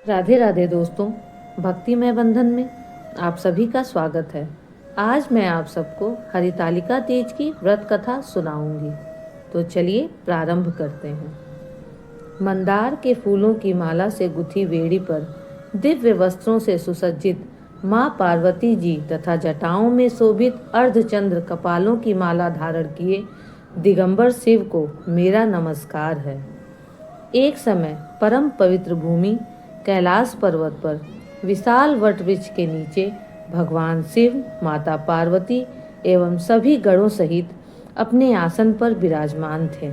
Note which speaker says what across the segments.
Speaker 1: राधे राधे दोस्तों, भक्तिमय बंधन में आप सभी का स्वागत है। आज मैं आप सबको हरितालिका तीज की व्रत कथा सुनाऊंगी। तो चलिए प्रारंभ करते हैं। मंदार के फूलों की माला से गुथी वेड़ी पर दिव्य वस्त्रों से सुसज्जित माँ पार्वती जी तथा जटाओं में शोभित अर्धचंद्र कपालों की माला धारण किए दिगंबर शिव को मेरा नमस्कार है। एक समय परम पवित्र भूमि कैलाश पर्वत पर विशाल वट वृक्ष के नीचे भगवान शिव, माता पार्वती एवं सभी गणों सहित अपने आसन पर विराजमान थे।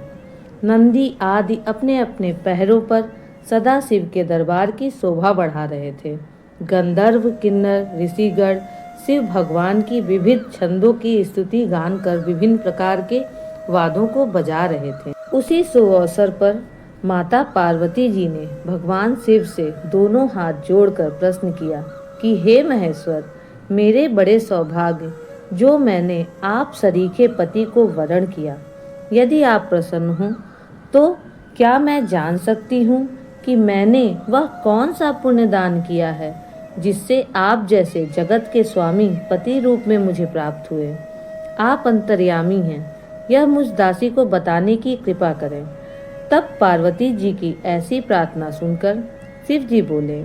Speaker 1: नंदी आदि अपने अपने पैरों पर सदा शिव के दरबार की शोभा बढ़ा रहे थे। गंधर्व, किन्नर, ऋषिगण शिव भगवान की विविध छंदों की स्तुति गान कर विभिन्न प्रकार के वाद्यों को बजा रहे थे। उसी शुभ अवसर पर माता पार्वती जी ने भगवान शिव से दोनों हाथ जोड़कर प्रश्न किया कि हे महेश्वर, मेरे बड़े सौभाग्य जो मैंने आप सरीखे पति को वरण किया, यदि आप प्रसन्न हो तो क्या मैं जान सकती हूँ कि मैंने वह कौन सा पुण्य दान किया है जिससे आप जैसे जगत के स्वामी पति रूप में मुझे प्राप्त हुए। आप अंतर्यामी हैं, यह मुझ दासी को बताने की कृपा करें। तब पार्वती जी की ऐसी प्रार्थना सुनकर शिव जी बोले,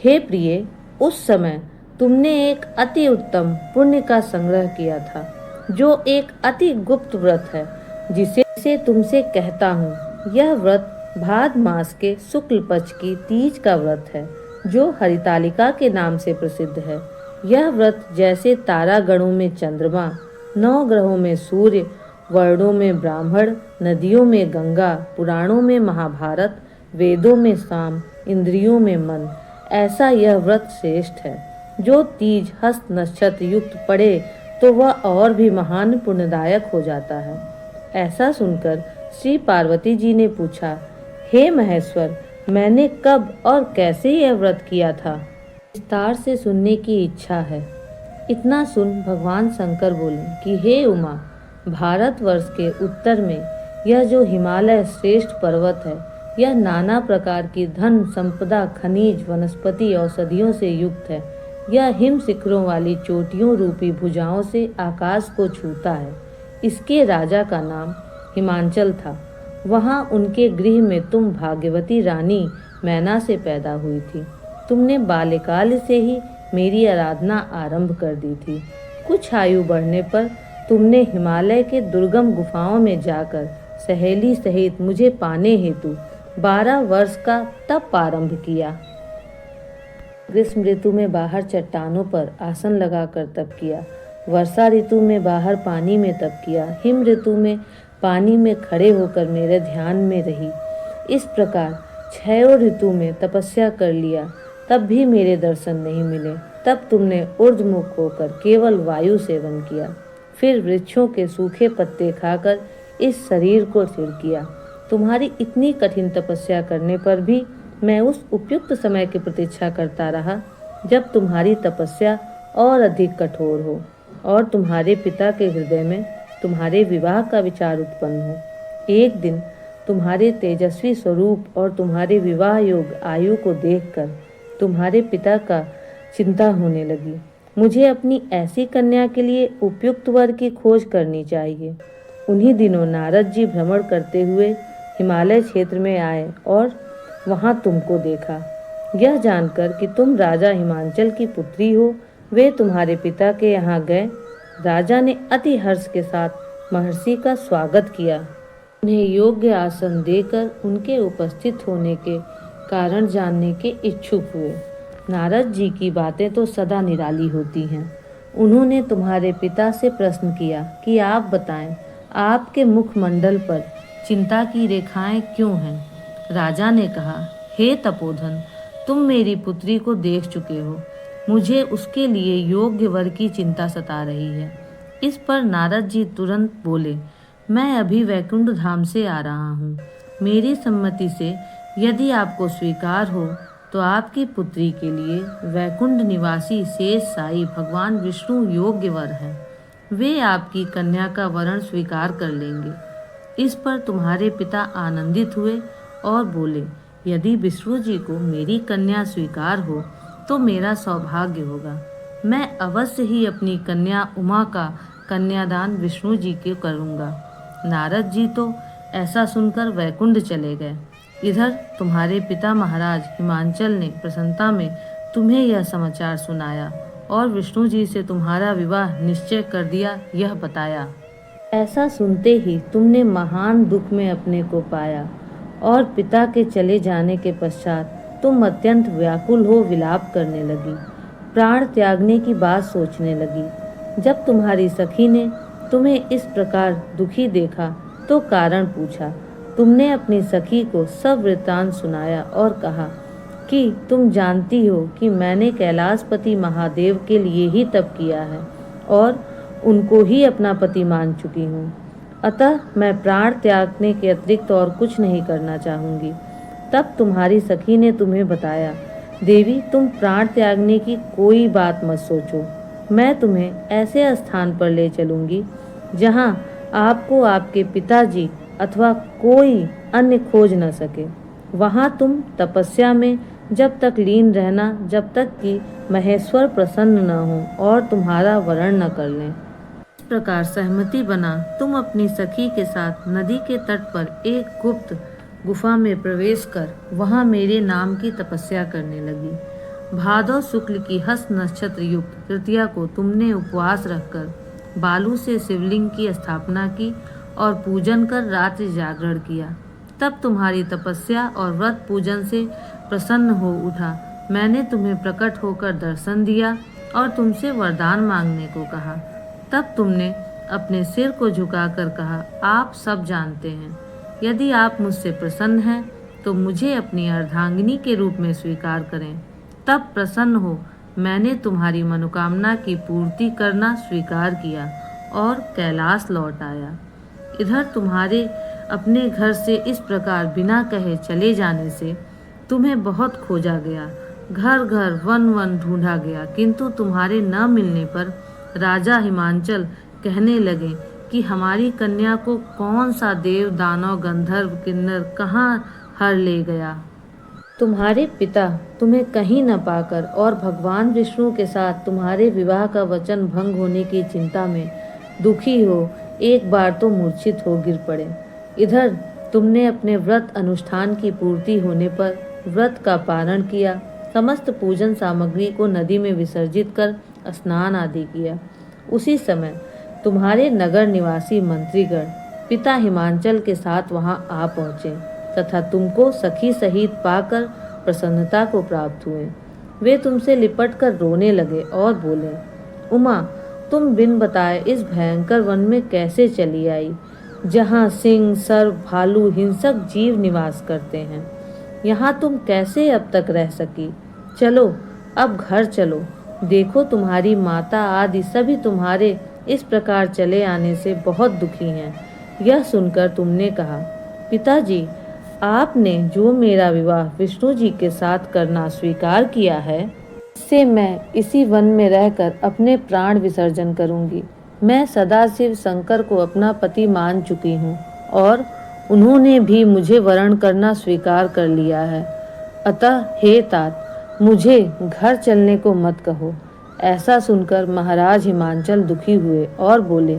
Speaker 1: हे प्रिय, उस समय तुमने एक अति उत्तम पुण्य का संग्रह किया था, जो एक अति गुप्त व्रत है, जिसे तुमसे कहता हूँ। यह व्रत भाद मास के शुक्ल पक्ष की तीज का व्रत है, जो हरितालिका के नाम से प्रसिद्ध है। यह व्रत जैसे तारा गणों में चंद्रमा, 9 ग्रहों में सूर्य, वर्णों में ब्राह्मण, नदियों में गंगा, पुराणों में महाभारत, वेदों में साम, इंद्रियों में मन, ऐसा यह व्रत श्रेष्ठ है। जो तीज हस्त नक्षत्र युक्त पड़े तो वह और भी महान पुण्यदायक हो जाता है। ऐसा सुनकर श्री पार्वती जी ने पूछा, हे महेश्वर, मैंने कब और कैसे यह व्रत किया था? विस्तार से सुनने की इच्छा है। इतना सुन भगवान शंकर बोले कि हे उमा, भारतवर्ष के उत्तर में यह जो हिमालय श्रेष्ठ पर्वत है, यह नाना प्रकार की धन संपदा, खनिज, वनस्पति, औषधियों से युक्त है। यह हिम शिखरों वाली चोटियों रूपी भुजाओं से आकाश को छूता है। इसके राजा का नाम हिमांचल था। वहाँ उनके गृह में तुम भाग्यवती रानी मैना से पैदा हुई थी। तुमने बाल्यकाल से ही मेरी आराधना आरंभ कर दी थी। कुछ आयु बढ़ने पर तुमने हिमालय के दुर्गम गुफाओं में जाकर सहेली सहित मुझे पाने हेतु 12 वर्ष का तप आरंभ किया। ग्रीष्म ऋतु में बाहर चट्टानों पर आसन लगाकर तप किया। वर्षा ऋतु में बाहर पानी में तप किया। हिम ऋतु में पानी में खड़े होकर मेरे ध्यान में रही। इस प्रकार 6 ऋतु में तपस्या कर लिया, तब भी मेरे दर्शन नहीं मिले। तब तुमने ऊर्ध्वमुख होकर केवल वायु सेवन किया। फिर वृक्षों के सूखे पत्ते खाकर इस शरीर को स्थिर किया। तुम्हारी इतनी कठिन तपस्या करने पर भी मैं उस उपयुक्त समय की प्रतीक्षा करता रहा, जब तुम्हारी तपस्या और अधिक कठोर हो और तुम्हारे पिता के हृदय में तुम्हारे विवाह का विचार उत्पन्न हो। एक दिन तुम्हारे तेजस्वी स्वरूप और तुम्हारे विवाह योग आयु को देखकर तुम्हारे पिता का चिंता होने लगी। मुझे अपनी ऐसी कन्या के लिए उपयुक्त वर की खोज करनी चाहिए। उन्हीं दिनों नारद जी भ्रमण करते हुए हिमालय क्षेत्र में आए और वहां तुमको देखा। यह जानकर कि तुम राजा हिमांचल की पुत्री हो, वे तुम्हारे पिता के यहाँ गए। राजा ने अति हर्ष के साथ महर्षि का स्वागत किया। उन्हें योग्य आसन देकर उनके उपस्थित होने के कारण जानने के इच्छुक हुए। नारद जी की बातें तो सदा निराली होती हैं। उन्होंने तुम्हारे पिता से प्रश्न किया कि आप बताएं, आपके मुखमंडल पर चिंता की रेखाएं क्यों हैं? राजा ने कहा, हे तपोधन, तुम मेरी पुत्री को देख चुके हो। मुझे उसके लिए योग्य वर की चिंता सता रही है। इस पर नारद जी तुरंत बोले, मैं अभी वैकुंठ धाम से आ रहा हूँ। मेरी सम्मति से यदि आपको स्वीकार हो तो आपकी पुत्री के लिए वैकुंठ निवासी शेष साई भगवान विष्णु योग्य वर हैं। वे आपकी कन्या का वरण स्वीकार कर लेंगे। इस पर तुम्हारे पिता आनंदित हुए और बोले, यदि विष्णु जी को मेरी कन्या स्वीकार हो तो मेरा सौभाग्य होगा। मैं अवश्य ही अपनी कन्या उमा का कन्यादान विष्णु जी को करूँगा। नारद जी तो ऐसा सुनकर वैकुंठ चले गए। इधर तुम्हारे पिता महाराज हिमांचल ने प्रसन्नता में तुम्हें यह समाचार सुनाया और विष्णु जी से तुम्हारा विवाह निश्चय कर दिया, यह बताया। ऐसा सुनते ही तुमने महान दुख में अपने को पाया और पिता के चले जाने के पश्चात तुम अत्यंत व्याकुल हो विलाप करने लगी, प्राण त्यागने की बात सोचने लगी। जब तुम्हारी सखी ने तुम्हें इस प्रकार दुखी देखा तो कारण पूछा। तुमने अपनी सखी को सब वृत्तांत सुनाया और कहा कि तुम जानती हो कि मैंने कैलाशपति महादेव के लिए ही तप किया है और उनको ही अपना पति मान चुकी हूँ, अतः मैं प्राण त्यागने के अतिरिक्त और कुछ नहीं करना चाहूँगी। तब तुम्हारी सखी ने तुम्हें बताया, देवी तुम प्राण त्यागने की कोई बात मत सोचो, मैं तुम्हें ऐसे स्थान पर ले चलूँगी जहाँ आपको आपके पिताजी अथवा कोई अन्य खोज न सके। वहाँ तुम तपस्या में जब तक लीन रहना जब तक कि महेश्वर प्रसन्न न हो और तुम्हारा वरण न कर लें। इस प्रकार सहमति बना तुम अपनी सखी के साथ नदी के तट पर एक गुप्त गुफा में प्रवेश कर वहाँ मेरे नाम की तपस्या करने लगी। भादौ शुक्ल की हस्त नक्षत्र युक्त तृतीया को तुमने उपवास रखकर बालू से शिवलिंग की स्थापना की और पूजन कर रात्रि जागरण किया। तब तुम्हारी तपस्या और व्रत पूजन से प्रसन्न हो उठा। मैंने तुम्हें प्रकट होकर दर्शन दिया और तुमसे वरदान मांगने को कहा। तब तुमने अपने सिर को झुकाकर कहा, आप सब जानते हैं, यदि आप मुझसे प्रसन्न हैं तो मुझे अपनी अर्धांगिनी के रूप में स्वीकार करें। तब प्रसन्न हो मैंने तुम्हारी मनोकामना की पूर्ति करना स्वीकार किया और कैलाश लौट आया। इधर तुम्हारे अपने घर से इस प्रकार बिना कहे चले जाने से तुम्हें बहुत खोजा गया, घर घर वन वन ढूंढा गया, किंतु तुम्हारे न मिलने पर राजा हिमांचल कहने लगे कि हमारी कन्या को कौन सा देव दानव गंधर्व किन्नर कहाँ हर ले गया। तुम्हारे पिता तुम्हें कहीं न पाकर और भगवान विष्णु के साथ तुम्हारे विवाह का वचन भंग होने की चिंता में दुखी हो एक बार तो मूर्छित हो गिर पड़े। इधर तुमने अपने व्रत अनुष्ठान की पूर्ति होने पर व्रत का पारण किया, समस्त पूजन सामग्री को नदी में विसर्जित कर स्नान आदि किया। उसी समय तुम्हारे नगर निवासी मंत्रीगण पिता हिमांचल के साथ वहां आ पहुँचे तथा तुमको सखी सहित पाकर प्रसन्नता को प्राप्त हुए। वे तुमसे लिपट कर रोने लगे और बोले, उमा तुम बिन बताए इस भयंकर वन में कैसे चली आई, जहाँ सिंह सर्प भालू हिंसक जीव निवास करते हैं। यहाँ तुम कैसे अब तक रह सकी? चलो अब घर चलो, देखो तुम्हारी माता आदि सभी तुम्हारे इस प्रकार चले आने से बहुत दुखी हैं। यह सुनकर तुमने कहा, पिताजी आपने जो मेरा विवाह विष्णु जी के साथ करना स्वीकार किया है, इससे मैं इसी वन में रहकर अपने प्राण विसर्जन करूंगी। मैं सदाशिव शंकर को अपना पति मान चुकी हूँ और उन्होंने भी मुझे वरण करना स्वीकार कर लिया है। अतः हे तात, मुझे घर चलने को मत कहो। ऐसा सुनकर महाराज हिमांचल दुखी हुए और बोले,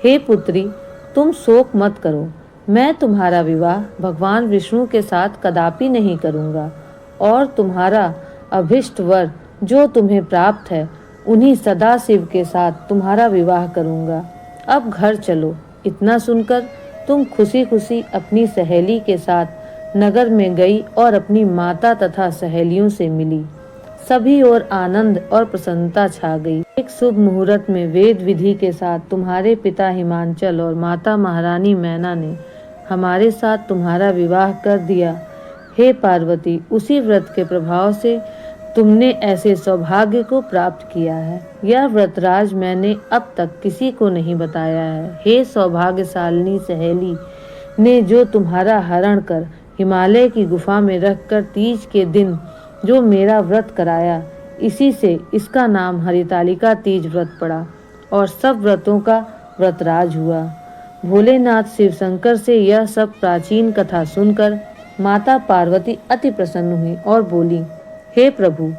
Speaker 1: हे पुत्री तुम शोक मत करो, मैं तुम्हारा विवाह भगवान विष्णु के साथ कदापि नहीं करूँगा और तुम्हारा अभिष्ट वर जो तुम्हें प्राप्त है उन्हीं सदाशिव के साथ तुम्हारा विवाह करूँगा। अब घर चलो। इतना सुनकर तुम खुशी खुशी अपनी सहेली के साथ नगर में गई और अपनी माता तथा सहेलियों से मिली। सभी ओर आनंद और प्रसन्नता छा गई। एक शुभ मुहूर्त में वेद विधि के साथ तुम्हारे पिता हिमांचल और माता महारानी मैना ने हमारे साथ तुम्हारा विवाह कर दिया। हे पार्वती, उसी व्रत के प्रभाव से तुमने ऐसे सौभाग्य को प्राप्त किया है। यह व्रतराज मैंने अब तक किसी को नहीं बताया है। हे सौभाग्यशालिनी सहेली ने जो तुम्हारा हरण कर हिमालय की गुफा में रखकर तीज के दिन जो मेरा व्रत कराया, इसी से इसका नाम हरितालिका तीज व्रत पड़ा और सब व्रतों का व्रतराज हुआ। भोलेनाथ शिव शंकर से यह सब प्राचीन कथा सुनकर माता पार्वती अति प्रसन्न हुई और बोली, हे प्रभु,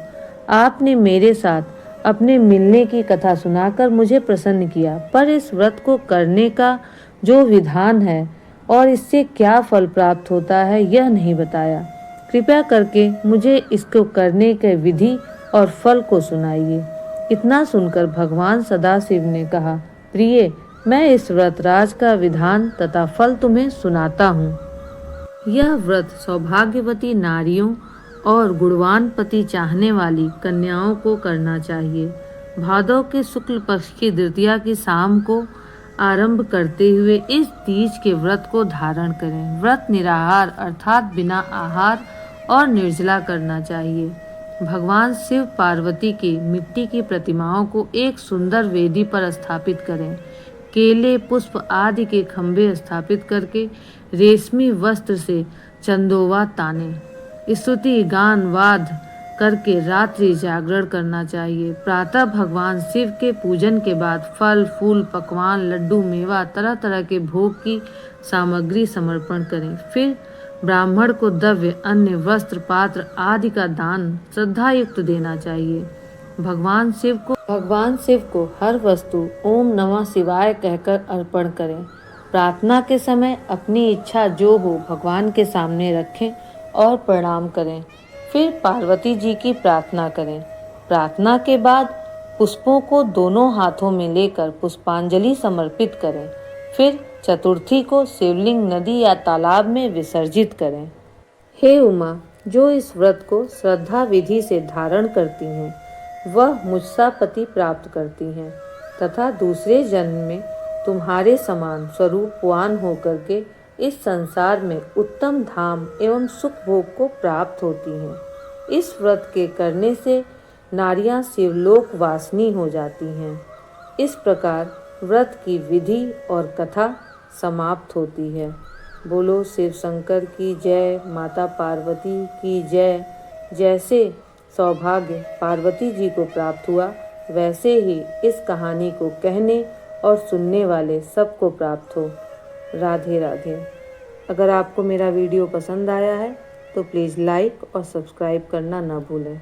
Speaker 1: आपने मेरे साथ अपने मिलने की कथा सुनाकर मुझे प्रसन्न किया, पर इस व्रत को करने का जो विधान है और इससे क्या फल प्राप्त होता है यह नहीं बताया। कृपया करके मुझे इसको करने के विधि और फल को सुनाइए। इतना सुनकर भगवान सदाशिव ने कहा, प्रिय, मैं इस व्रत राज का विधान तथा फल तुम्हें सुनाता हूँ। यह व्रत सौभाग्यवती नारियों और गुणवान पति चाहने वाली कन्याओं को करना चाहिए। भादव के शुक्ल पक्ष की द्वितीया की शाम को आरंभ करते हुए इस तीज के व्रत को धारण करें। व्रत निराहार अर्थात बिना आहार और निर्जला करना चाहिए। भगवान शिव पार्वती की मिट्टी की प्रतिमाओं को एक सुंदर वेदी पर स्थापित करें। केले, पुष्प आदि के खंभे स्थापित करके रेशमी वस्त्र से चंदोवा ताने, स्तुति गान वाद करके रात्रि जागरण करना चाहिए। प्रातः भगवान शिव के पूजन के बाद फल, फूल, पकवान, लड्डू, मेवा, तरह तरह के भोग की सामग्री समर्पण करें। फिर ब्राह्मण को द्रव्य, अन्न, वस्त्र, पात्र आदि का दान श्रद्धा युक्त देना चाहिए। भगवान शिव को हर वस्तु ओम नमः शिवाय कहकर अर्पण करें। प्रार्थना के समय अपनी इच्छा जो हो भगवान के सामने रखें और प्रणाम करें। फिर पार्वती जी की प्रार्थना करें। प्रार्थना के बाद पुष्पों को दोनों हाथों में लेकर पुष्पांजलि समर्पित करें। फिर चतुर्थी को शिवलिंग, नदी या तालाब में विसर्जित करें। हे उमा, जो इस व्रत को श्रद्धा विधि से धारण करती हैं, वह मुझसा पति प्राप्त करती हैं तथा दूसरे जन्म में तुम्हारे समान स्वरूपवान होकर के इस संसार में उत्तम धाम एवं सुख भोग को प्राप्त होती हैं। इस व्रत के करने से नारियां शिवलोक वासिनी हो जाती हैं। इस प्रकार व्रत की विधि और कथा समाप्त होती है। बोलो शिव शंकर की जय, माता पार्वती की जय। जैसे सौभाग्य पार्वती जी को प्राप्त हुआ, वैसे ही इस कहानी को कहने और सुनने वाले सबको प्राप्त हो। राधे राधे। अगर आपको मेरा वीडियो पसंद आया है तो प्लीज़ लाइक और सब्सक्राइब करना न भूलें।